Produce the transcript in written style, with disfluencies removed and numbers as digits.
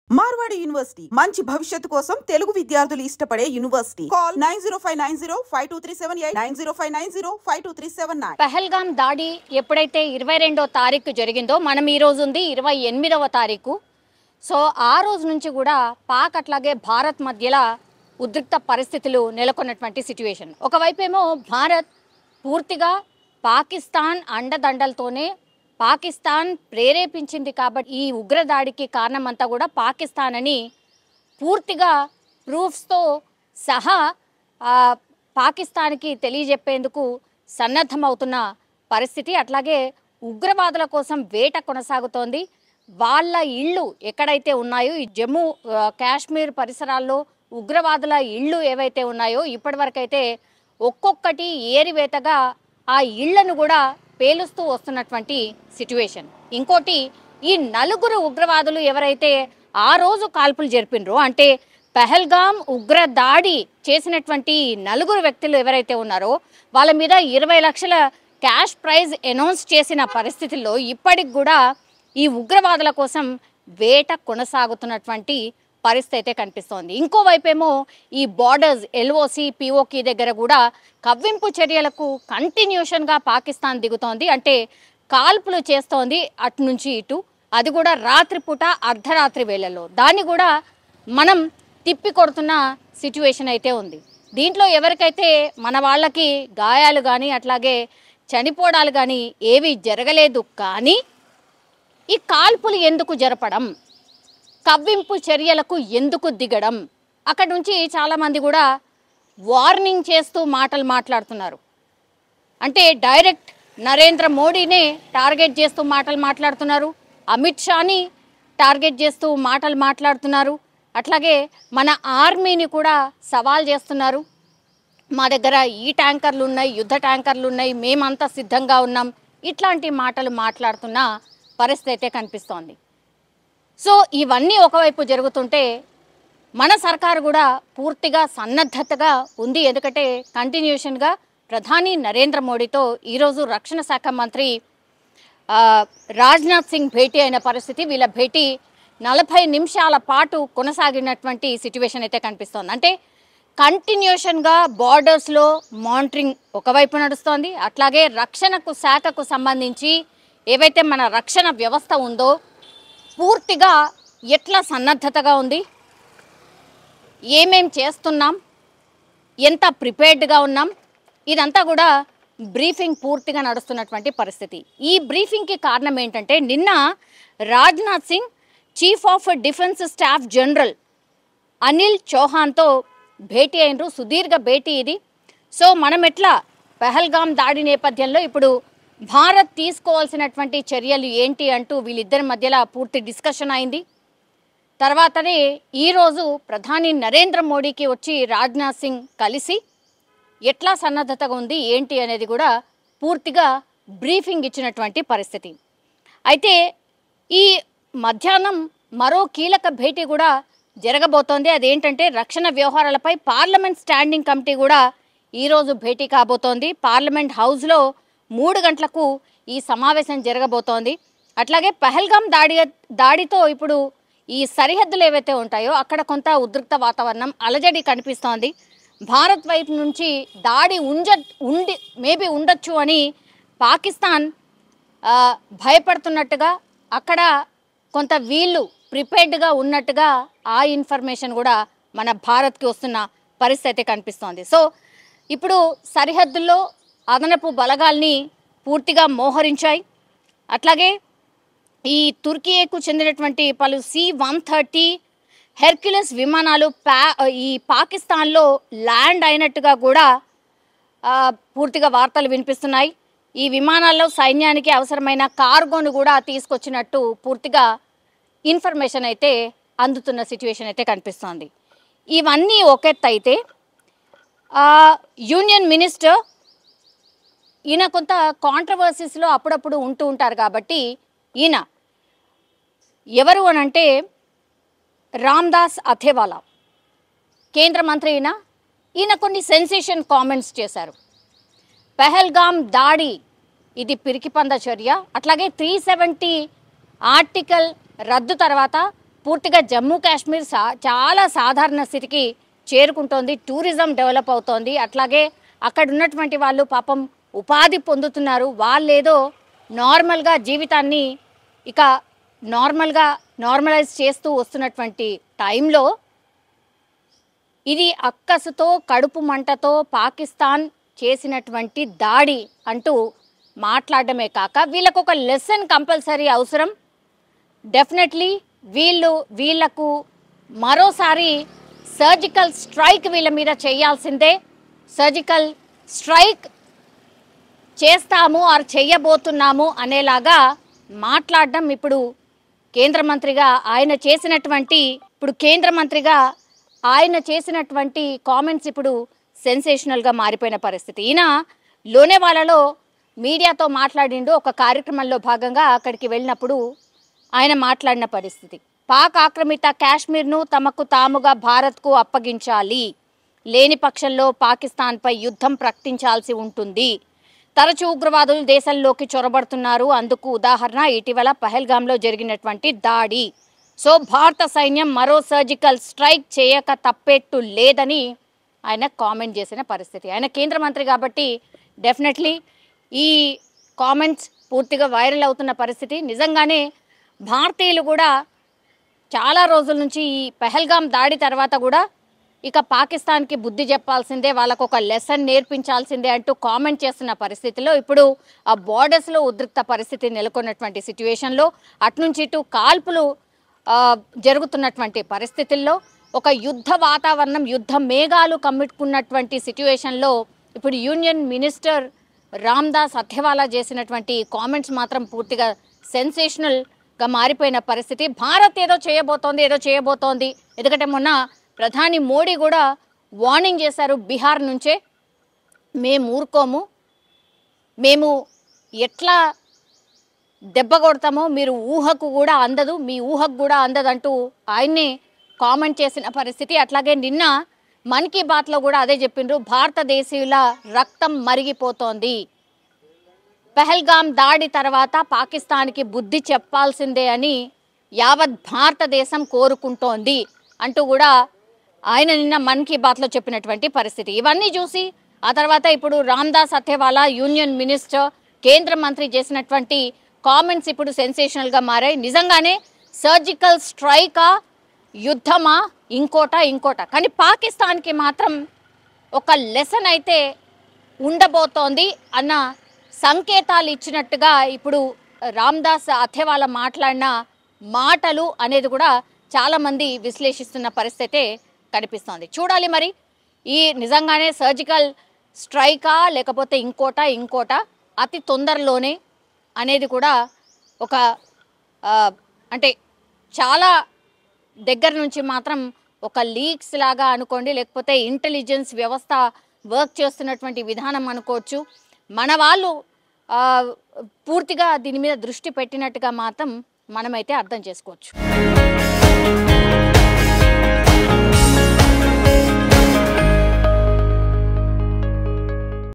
Marwadi university మంచి భవిష్యత్తు కోసం తెలుగు విద్యార్థులు ఇష్టపడే యూనివర్సిటీ. కాల్ 9059052378 9059052379. పహల్గామ్ దాడి ఎప్పుడైతే 22వ తారీఖు జరిగిందో మనం ఈ రోజు ఉంది 28వ తారీఖు. సో ఆ రోజు నుంచి కూడా పాక్ అట్లాగే భారత్ మధ్యలో ఉద్రిక్త పరిస్థితులు నెలకొన్నటువంటి సిచ్యువేషన్. ఒకవైపేమో భారత్ పూర్తిగా పాకిస్తాన్ అండదండలతోనే పాకిస్తాన్ ప్రేరేపించింది కాబట్టి ఈ ఉగ్రదాడికి కారణమంతా కూడా పాకిస్తాన్ అని పూర్తిగా ప్రూఫ్స్తో సహా పాకిస్తాన్కి తెలియజెప్పేందుకు సన్నద్ధమవుతున్న పరిస్థితి. అట్లాగే ఉగ్రవాదుల కోసం వేట కొనసాగుతోంది. వాళ్ళ ఇళ్ళు ఎక్కడైతే ఉన్నాయో ఈ జమ్మూ కాశ్మీర్ పరిసరాల్లో ఉగ్రవాదుల ఇళ్ళు ఏవైతే ఉన్నాయో ఇప్పటివరకైతే ఒక్కొక్కటి ఏరివేతగా ఆ ఇళ్లను కూడా పేలుస్తూ వస్తున్నటువంటి సిచ్యువేషన్. ఇంకోటి, ఈ నలుగురు ఉగ్రవాదులు ఎవరైతే ఆ రోజు కాల్పులు జరిపినరో అంటే పహల్గామ్ ఉగ్ర దాడి చేసినటువంటి నలుగురు వ్యక్తులు ఎవరైతే ఉన్నారో వాళ్ళ మీద 20 లక్షల క్యాష్ ప్రైజ్ అనౌన్స్ చేసిన పరిస్థితుల్లో ఇప్పటికి కూడా ఈ ఉగ్రవాదుల కోసం వేట కొనసాగుతున్నటువంటి పరిస్థితి అయితే కనిపిస్తోంది. ఇంకోవైపేమో ఈ బార్డర్స్ LOC POK దగ్గర కూడా కవ్వింపు చర్యలకు కంటిన్యూషన్గా పాకిస్తాన్ దిగుతోంది. అంటే కాల్పులు చేస్తోంది అటు నుంచి ఇటు, అది కూడా రాత్రిపూట అర్ధరాత్రి వేళల్లో. దాన్ని కూడా మనం తిప్పి కొడుతున్న సిచ్యువేషన్ అయితే ఉంది. దీంట్లో ఎవరికైతే మన వాళ్ళకి గాయాలు కానీ అట్లాగే చనిపోవడాలు కానీ ఏవి జరగలేదు. కానీ ఈ కాల్పులు ఎందుకు జరపడం, కవ్వింపు చర్యలకు ఎందుకు దిగడం, అక్కడి నుంచి చాలామంది కూడా వార్నింగ్ చేస్తూ మాటలు మాట్లాడుతున్నారు. అంటే డైరెక్ట్ నరేంద్ర మోడీనే టార్గెట్ చేస్తూ మాటలు మాట్లాడుతున్నారు, అమిత్ షాని టార్గెట్ చేస్తూ మాటలు మాట్లాడుతున్నారు. అట్లాగే మన ఆర్మీని కూడా సవాల్ చేస్తున్నారు. మా దగ్గర ఈ ట్యాంకర్లు ఉన్నాయి, యుద్ధ ట్యాంకర్లు ఉన్నాయి, మేమంతా సిద్ధంగా ఉన్నాం, ఇట్లాంటి మాటలు మాట్లాడుతున్న పరిస్థితి అయితే కనిపిస్తోంది. సో ఇవన్నీ ఒకవైపు జరుగుతుంటే మన సర్కారు కూడా పూర్తిగా సన్నద్ధతగా ఉంది. ఎందుకంటే కంటిన్యూషన్గా ప్రధాని నరేంద్ర మోడీతో ఈరోజు రక్షణ శాఖ మంత్రి రాజ్నాథ్ సింగ్ భేటీ అయిన పరిస్థితి. వీళ్ళ భేటీ 40 నిమిషాల పాటు కొనసాగినటువంటి సిచ్యువేషన్ అయితే కనిపిస్తోంది. అంటే కంటిన్యూషన్గా బార్డర్స్లో మానిటరింగ్ ఒకవైపు నడుస్తోంది. అట్లాగే రక్షణకు శాఖకు సంబంధించి ఏవైతే మన రక్షణ వ్యవస్థ ఉందో పూర్తిగా ఎట్లా సన్నద్ధతగా ఉంది, ఏమేం చేస్తున్నాం, ఎంత ప్రిపేర్డ్గా ఉన్నాం, ఇదంతా కూడా బ్రీఫింగ్ పూర్తిగా నడుస్తున్నటువంటి పరిస్థితి. ఈ బ్రీఫింగ్కి కారణం ఏంటంటే నిన్న Rajnath Singh chief of defence staff general Anil చౌహాన్తో భేటీ అయినరు. సుదీర్ఘ భేటీ ఇది. సో మనం ఎట్లా పహల్గామ్ దాడి నేపథ్యంలో ఇప్పుడు భారత్ తీసుకోవాల్సినటువంటి చర్యలు ఏంటి అంటూ వీళ్ళిద్దరి మధ్యలో పూర్తి డిస్కషన్ అయింది. తర్వాతనే ఈరోజు ప్రధాని నరేంద్ర మోడీకి వచ్చి రాజ్నాథ్ సింగ్ కలిసి ఎట్లా సన్నద్ధతగా ఉంది ఏంటి అనేది కూడా పూర్తిగా బ్రీఫింగ్ ఇచ్చినటువంటి పరిస్థితి. అయితే ఈ మధ్యాహ్నం మరో కీలక భేటీ కూడా జరగబోతోంది. అదేంటంటే రక్షణ వ్యవహారాలపై పార్లమెంట్ స్టాండింగ్ కమిటీ కూడా ఈరోజు భేటీ కాబోతోంది. పార్లమెంట్ హౌస్లో 3 గంటలకు ఈ సమావేశం జరగబోతోంది. అట్లాగే పహల్గామ్ దాడితో ఇప్పుడు ఈ సరిహద్దులు ఏవైతే ఉంటాయో అక్కడ కొంత ఉద్రిక్త వాతావరణం అలజడి కనిపిస్తోంది. భారత్ వైపు నుంచి దాడి మేబీ ఉండొచ్చు అని పాకిస్తాన్ భయపడుతున్నట్టుగా, అక్కడ కొంత వీళ్ళు ప్రిపేర్డ్గా ఉన్నట్టుగా ఆ ఇన్ఫర్మేషన్ కూడా మన భారత్కి వస్తున్న పరిస్థితి కనిపిస్తోంది. సో ఇప్పుడు సరిహద్దుల్లో అదనపు బలగాల్ని పూర్తిగా మోహరించాయి. అట్లాగే ఈ తుర్కీకు చెందినటువంటి పలు C-130 హెర్క్యులస్ విమానాలు ఈ పాకిస్తాన్లో ల్యాండ్ అయినట్టుగా కూడా పూర్తిగా వార్తలు వినిపిస్తున్నాయి. ఈ విమానాల్లో సైన్యానికి అవసరమైన కార్గోను కూడా తీసుకొచ్చినట్టు పూర్తిగా ఇన్ఫర్మేషన్ అయితే అందుతున్న సిచ్యువేషన్ అయితే కనిపిస్తోంది. ఇవన్నీ ఒకెత్తు అయితే యూనియన్ మినిస్టర్ ఈయన కొంత కాంట్రవర్సీస్లో అప్పుడప్పుడు ఉంటూ ఉంటారు. కాబట్టి ఈయన ఎవరు అనంటే రామ్దాస్ అథేవాలా కేంద్ర మంత్రి. ఈయన కొన్ని సెన్సేషన్ కామెంట్స్ చేశారు. పహల్గామ్ దాడి ఇది పిరికిపంద చర్య, అట్లాగే 370 ఆర్టికల్ రద్దు తర్వాత పూర్తిగా జమ్మూ కాశ్మీర్ చాలా సాధారణ స్థితికి చేరుకుంటోంది. టూరిజం డెవలప్ అవుతోంది. అట్లాగే అక్కడ ఉన్నటువంటి వాళ్ళు పాపం ఉపాధి పొందుతున్నారు. వాళ్ళేదో నార్మల్గా జీవితాన్ని ఇక నార్మలైజ్ చేస్తూ వస్తున్నటువంటి టైంలో ఇది అక్కసుతో కడుపు మంటతో పాకిస్తాన్ చేసినటువంటి దాడి అంటూ మాట్లాడడమే కాక వీళ్ళకు ఒక లెసన్ కంపల్సరీ అవసరం. డెఫినెట్లీ వీళ్లకు మరోసారి సర్జికల్ స్ట్రైక్ వీళ్ళ మీద చేయాల్సిందే. సర్జికల్ స్ట్రైక్ చేస్తాము ఆర్ చేయబోతున్నాము అనేలాగా మాట్లాడడం ఇప్పుడు కేంద్ర మంత్రిగా ఆయన చేసినటువంటి కామెంట్స్ ఇప్పుడు సెన్సేషనల్గా మారిపోయిన పరిస్థితి. ఈయన లోనేవాలలో మీడియాతో మాట్లాడిండు. ఒక కార్యక్రమంలో భాగంగా అక్కడికి వెళ్ళినప్పుడు ఆయన మాట్లాడిన పరిస్థితి, పాక్ ఆక్రమిత కాశ్మీర్ను తమకు తాముగా భారత్కు అప్పగించాలి, లేని పక్షంలో పాకిస్తాన్పై యుద్ధం ప్రకటించాల్సి ఉంటుంది. తరచూ ఉగ్రవాదులు దేశంలోకి చొరబడుతున్నారు. అందుకు ఉదాహరణ ఇటీవల పహల్గాంలో జరిగినటువంటి దాడి. సో భారత సైన్యం మరో సర్జికల్ స్ట్రైక్ చేయక తప్పేట్టు లేదని ఆయన కామెంట్ చేసిన పరిస్థితి. ఆయన కేంద్ర మంత్రి కాబట్టి డెఫినెట్లీ ఈ కామెంట్స్ పూర్తిగా వైరల్ అవుతున్న పరిస్థితి. నిజంగానే భారతీయులు కూడా చాలా రోజుల నుంచి ఈ పహల్గాం దాడి తర్వాత కూడా ఇక పాకిస్తాన్కి బుద్ధి చెప్పాల్సిందే, వాళ్ళకు ఒక లెసన్ నేర్పించాల్సిందే అంటూ కామెంట్ చేస్తున్న పరిస్థితిలో ఇప్పుడు ఆ బోర్డర్స్లో ఉద్రిక్త పరిస్థితి నెలకొన్నటువంటి సిచ్యువేషన్లో అట్నుంచి ఇటు కాల్పులు జరుగుతున్నటువంటి పరిస్థితుల్లో ఒక యుద్ధ వాతావరణం, యుద్ధ మేఘాలు కమ్ముకున్నటువంటి సిచ్యువేషన్లో ఇప్పుడు యూనియన్ మినిస్టర్ రామ్దాస్ అథవాలా చేసినటువంటి కామెంట్స్ మాత్రం పూర్తిగా సెన్సేషనల్గా మారిపోయిన పరిస్థితి. భారత్ ఏదో చేయబోతోంది. ఎందుకంటే మొన్న ప్రధాని మోడీ కూడా వార్నింగ్ చేశారు బీహార్ నుంచే, మేము ఊరుకోము, మేము ఎట్లా దెబ్బ కొడతామో మీరు ఊహకు కూడా అందదు, మీ ఊహకు కూడా అందదంటూ ఆయన్ని కామెంట్ చేసిన పరిస్థితి. అట్లాగే నిన్న మన్ కీ బాత్లో కూడా అదే చెప్పిండ్రు, భారతదేశీయుల రక్తం మరిగిపోతోంది, పహల్గాం దాడి తర్వాత పాకిస్తాన్కి బుద్ధి చెప్పాల్సిందే అని యావత్ భారతదేశం కోరుకుంటోంది అంటూ కూడా ఆయన నిన్న మన్ కీ బాత్లో చెప్పినటువంటి పరిస్థితి. ఇవన్నీ చూసి ఆ తర్వాత ఇప్పుడు రామ్దాస్ అథవాలా యూనియన్ మినిస్టర్ కేంద్ర మంత్రి చేసినటువంటి కామెంట్స్ ఇప్పుడు సెన్సేషనల్గా మారాయి. నిజంగానే సర్జికల్ స్ట్రైకా, యుద్ధమా, ఇంకోట కానీ పాకిస్తాన్కి మాత్రం ఒక లెసన్ అయితే ఉండబోతోంది అన్న సంకేతాలు ఇచ్చినట్టుగా ఇప్పుడు రామ్దాస్ అథవాలా మాట్లాడిన మాటలు అనేది కూడా చాలామంది విశ్లేషిస్తున్న పరిస్థితే కనిపిస్తోంది. చూడాలి మరి ఈ నిజంగానే సర్జికల్ స్ట్రైకా లేకపోతే ఇంకోట అతి తొందరలోనే అనేది కూడా ఒక అంటే చాలా దగ్గర నుంచి మాత్రం ఒక లీక్స్ లాగా అనుకోండి, లేకపోతే ఇంటెలిజెన్స్ వ్యవస్థ వర్క్ చేస్తున్నటువంటి విధానం అనుకోవచ్చు. మన వాళ్ళు పూర్తిగా దీని మీద దృష్టి పెట్టినట్టుగా మాత్రం మనమైతే అర్థం చేసుకోవచ్చు.